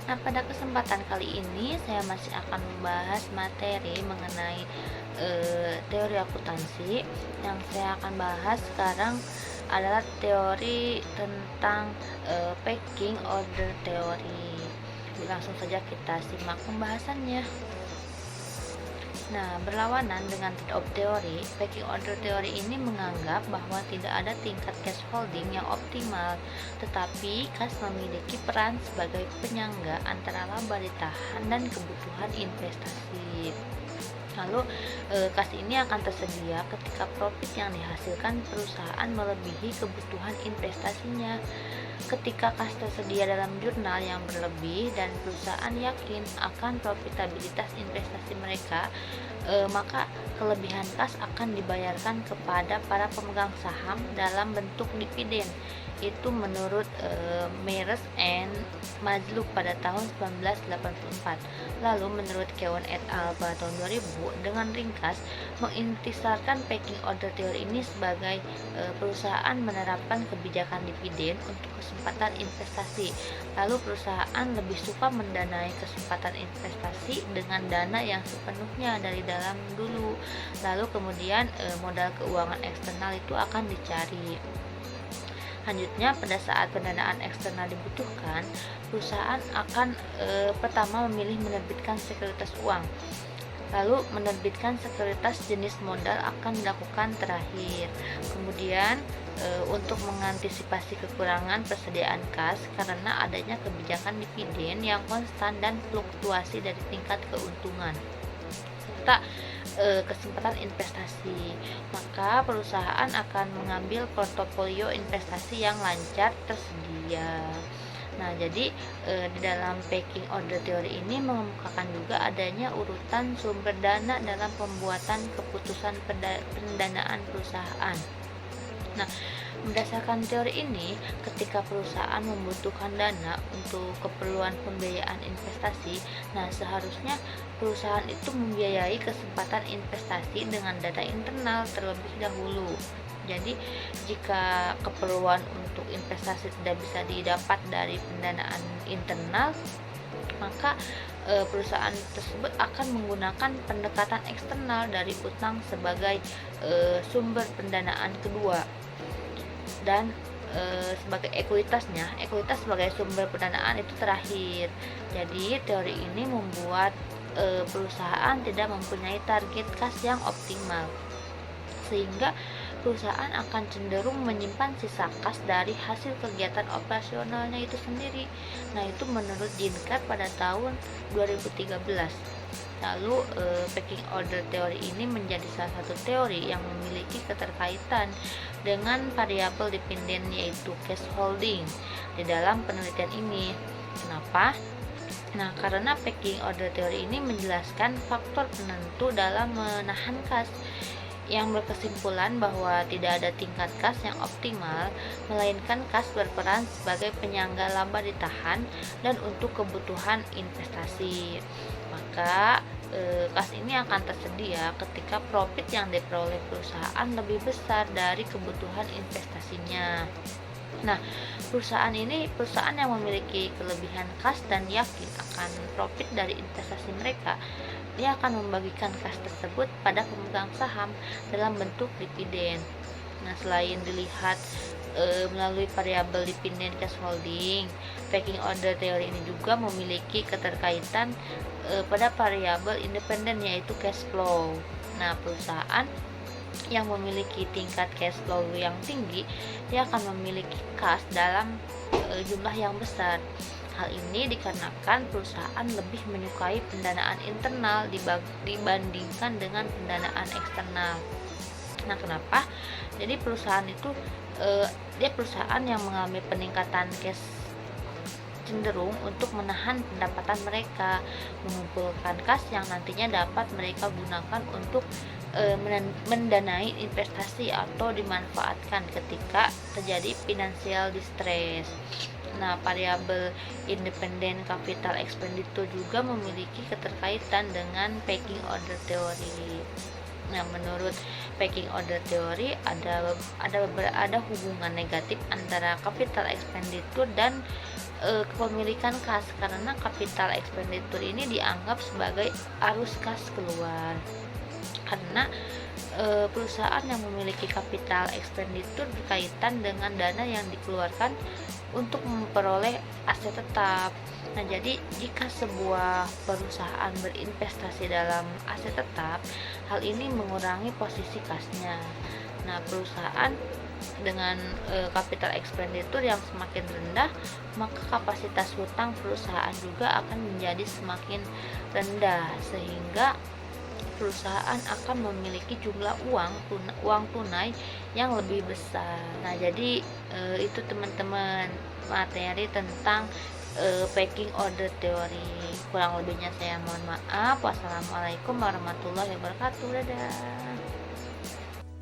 Nah, pada kesempatan kali ini saya masih akan membahas materi mengenai teori akuntansi. Yang saya akan bahas sekarang adalah teori tentang packing order theory. Langsung saja kita simak pembahasannya. Nah, berlawanan dengan trade off theory, packing order theory ini menganggap bahwa tidak ada tingkat cash holding yang optimal, tetapi kas memiliki peran sebagai penyangga antara laba ditahan dan kebutuhan investasi. Lalu, kas ini akan tersedia ketika profit yang dihasilkan perusahaan melebihi kebutuhan investasinya. Ketika kas tersedia dalam jurnal yang berlebih dan perusahaan yakin akan profitabilitas investasi mereka, maka kelebihan kas akan dibayarkan kepada para pemegang saham dalam bentuk dividen. Itu menurut Myers and Mazluk pada tahun 1984. Lalu menurut Keown et al. Pada tahun 2000, dengan ringkas mengintisarkan packing order teori ini sebagai perusahaan menerapkan kebijakan dividen untuk kesempatan investasi. Lalu perusahaan lebih suka mendanai kesempatan investasi dengan dana yang sepenuhnya dari dalam dulu. Lalu kemudian modal keuangan eksternal itu akan dicari. Selanjutnya, pada saat pendanaan eksternal dibutuhkan, perusahaan akan pertama memilih menerbitkan sekuritas uang. Lalu menerbitkan sekuritas jenis modal akan dilakukan terakhir. Kemudian untuk mengantisipasi kekurangan persediaan kas karena adanya kebijakan dividen yang konstan dan fluktuasi dari tingkat keuntungan serta kesempatan investasi, maka perusahaan akan mengambil portofolio investasi yang lancar tersedia. Nah, jadi di dalam packing order teori ini mengemukakan juga adanya urutan sumber dana dalam pembuatan keputusan pendanaan perusahaan. Nah, berdasarkan teori ini, ketika perusahaan membutuhkan dana untuk keperluan pembiayaan investasi, nah seharusnya perusahaan itu membiayai kesempatan investasi dengan dana internal terlebih dahulu. Jadi, jika keperluan untuk investasi tidak bisa didapat dari pendanaan internal, maka perusahaan tersebut akan menggunakan pendekatan eksternal dari utang sebagai sumber pendanaan kedua, dan sebagai ekuitas sebagai sumber pendanaan itu terakhir. Jadi teori ini membuat perusahaan tidak mempunyai target kas yang optimal, sehingga perusahaan akan cenderung menyimpan sisa kas dari hasil kegiatan operasionalnya itu sendiri. Nah, itu menurut Jinkat pada tahun 2013. Lalu packing order teori ini menjadi salah satu teori yang memiliki keterkaitan dengan variabel dividen, yaitu cash holding di dalam penelitian ini. Kenapa? Nah, karena packing order teori ini menjelaskan faktor penentu dalam menahan kas, yang berkesimpulan bahwa tidak ada tingkat kas yang optimal, melainkan kas berperan sebagai penyangga laba ditahan dan untuk kebutuhan investasi. Maka kas ini akan tersedia ketika profit yang diperoleh perusahaan lebih besar dari kebutuhan investasinya. Nah, perusahaan yang memiliki kelebihan kas dan yakin akan profit dari investasi mereka, dia akan membagikan kas tersebut pada pemegang saham dalam bentuk dividen. Nah, selain dilihat melalui variabel dividen cash holding, packing order teori ini juga memiliki keterkaitan pada variabel independen, yaitu cash flow. Nah, perusahaan yang memiliki tingkat cash flow yang tinggi, dia akan memiliki kas dalam jumlah yang besar. Hal ini dikarenakan perusahaan lebih menyukai pendanaan internal dibandingkan dengan pendanaan eksternal. Nah, kenapa? Jadi perusahaan itu dia perusahaan yang mengalami peningkatan cash cenderung untuk menahan pendapatan mereka, mengumpulkan kas yang nantinya dapat mereka gunakan untuk mendanai investasi atau dimanfaatkan ketika terjadi financial distress. Nah, variabel independen capital expenditure juga memiliki keterkaitan dengan packing order theory. Nah, menurut packing order theory ada hubungan negatif antara capital expenditure dan kepemilikan kas, karena capital expenditure ini dianggap sebagai arus kas keluar. Karena perusahaan yang memiliki capital expenditure berkaitan dengan dana yang dikeluarkan untuk memperoleh aset tetap. Nah, jadi jika sebuah perusahaan berinvestasi dalam aset tetap, hal ini mengurangi posisi kasnya. Nah, perusahaan dengan capital expenditure yang semakin rendah, maka kapasitas hutang perusahaan juga akan menjadi semakin rendah, sehingga perusahaan akan memiliki jumlah uang tunai yang lebih besar. Nah, jadi itu teman-teman materi tentang packing order theory. Kurang lebihnya saya mohon maaf. Wassalamualaikum warahmatullahi wabarakatuh. Dadah.